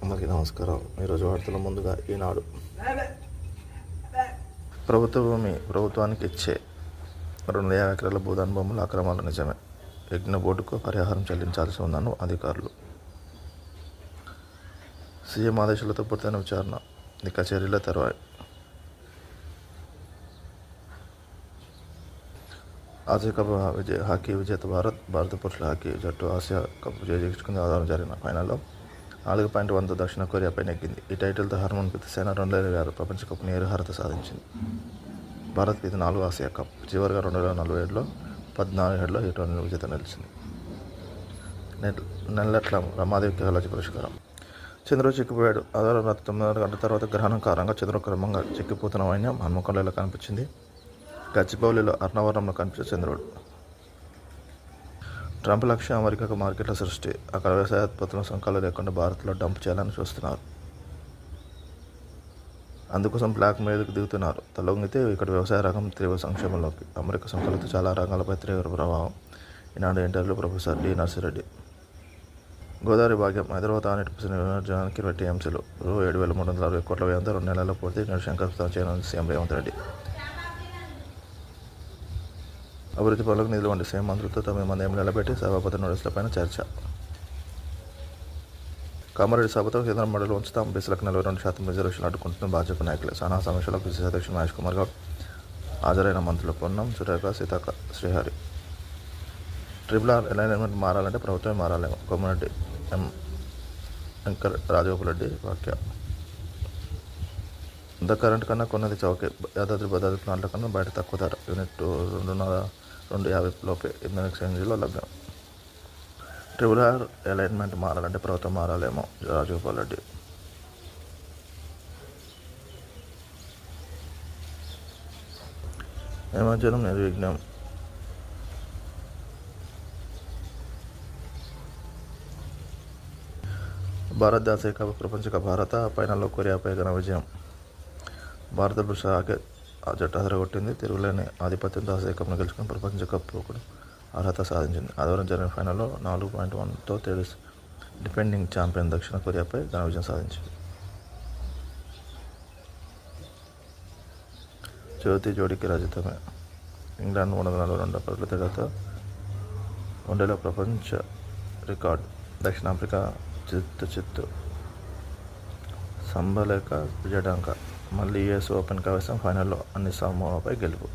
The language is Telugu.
అందరికీ నమస్కారం. ఈరోజు వార్తల ముందుగా ఈనాడు. ప్రభుత్వ భూమి ప్రభుత్వానికి ఇచ్చే 250 ఎకరాల భూదాన్ భూముల అక్రమాలు నిజమే. యజ్ఞ బోర్డుకు పరిహారం చెల్లించాల్సి ఉందన్న అధికారులు. సీఎం ఆదేశాలతో పూర్తయిన విచారణ, ఈ కచేరీల తర్వాయి. ఆసియా కప్ హాకీ విజేత భారత పురుషుల హాకీ జట్టు ఆసియా కప్ విజయించుకునే ఆధారం జరిగిన ఫైనల్లో 4.1తో దక్షిణ కొరియాపై నెగ్గింది. ఈ టైటిల్తో హర్మన్ప్రీత్ సేన 2026 ప్రపంచ కప్ అర్హత సాధించింది. భారత్కి ఇది 4వ ఆసియా కప్. చివరిగా 2047లో 14 ఈ టోర్నీ విజేత నిలిచింది. నెల్లట్ల రమాదేవి కళాజీ పురస్కారం. చంద్రుడు చిక్కిపోయాడు. ఆధారం రాత్రి 9:30 గంటల తర్వాత గ్రహణం కారణంగా చంద్రుడు క్రమంగా చిక్కిపోతున్న వైన్యం హన్మకొండలో ఇలా కనిపించింది. గచ్చిబౌలిలో అర్ణవరంలో కనిపించే చంద్రుడు. ట్రంప్ లక్ష్యం అమెరికాకు మార్కెట్ల సృష్టి. అక్కడ వ్యవసాయోత్పత్తులను సుంకాలు లేకుండా భారత్లో డంప్ చేయాలని చూస్తున్నారు. అందుకోసం బ్లాక్ మెయిల్కి దిగుతున్నారు. తలొంగితే ఇక్కడ వ్యవసాయ రంగం తీవ్ర సంక్షేమంలోకి. అమెరికా సుంకాలతో చాలా రంగాలపై తీవ్ర ప్రభావం. ఈనాడు ఇంటర్వ్యూలో ప్రొఫెసర్ డి నర్సిరెడ్డి. గోదావరి భాగ్యం. హైదరాబాద్ ఆనెట్ నియోజకవర్గానికి 20 టీఎంసీలు రూ. 7,360 కోట్ల వ్యయంతో 2 నెలల్లో పూర్తి. నేడు శంకుస్థాపన చేయనుంది సీఎం రేవంత్ రెడ్డి. అభివృద్ధి పనులకు నిధులు వంటి సీఎం మంత్రులతో 9 మంది ఎమ్మెల్యేలు పెట్టి సభాపతి నోటీసులపైన చర్చ. కామారెడ్డి సభతో కేంద్ర మండలిలో ఉంచుతాం. బీసీలకు 42% రిజర్వేషన్ అడ్డుకుంటున్న భాజపా నాయకులు. సానా సమీక్షలో పిసిసి అధ్యక్షుడు మహేష్ కుమార్ గౌడ్. హాజరైన మంత్రులు పొన్నం, సురేఖ, సీతాక, శ్రీహరి. RRR అలైన్మెంట్ మారాలంటే ప్రభుత్వమే మారాలేమో. కోమరెడ్డి వెంకర్ రాజగోపాల్రెడ్డి వ్యాఖ్య. ఇంత కరెంట్ కన్నా కొన్నది చౌకే. యాదాద్రి భద్రాద్రి ప్లాంట్ల కన్నా బయట తక్కువ ధర. యూనిట్ 250 లోపే ఇంధన ఎక్స్చేంజ్లో లభ్యం. RRR అలైన్మెంట్ మారాలంటే ప్రభుత్వం మారాలేమో. రాజగోపాల్రెడ్డి. నిమజ్జనం నిర్విఘ్నం. భారత్ ఆసియా కప్ ప్రపంచ కప్ భారత ఫైనల్లో కొరియాపై ఘన విజయం. భారత పురుష హాకీ జట్టు అదరగొట్టింది. తిరుగులేని ఆధిపత్యంతో ఆసియా కప్ను గెలుచుకుని ప్రపంచ కప్కు అర్హత సాధించింది. ఆదివారం జరిగిన ఫైనల్లో 4.1తో డిఫెండింగ్ ఛాంపియన్ దక్షిణ కొరియాపై ఘన విజయం సాధించింది. జ్యోతి జోడీకి రజతమే. ఇంగ్లాండ్ 342 పరుగుల తేడాతో వన్డేలో ప్రపంచ రికార్డు. దక్షిణాఫ్రికా చిత్తు సంబలేక విజయడంక. మళ్ళీ యుఎస్ ఓపెన్ కవేశం. ఫైనల్లో అన్ని సమూహపై గెలుపు.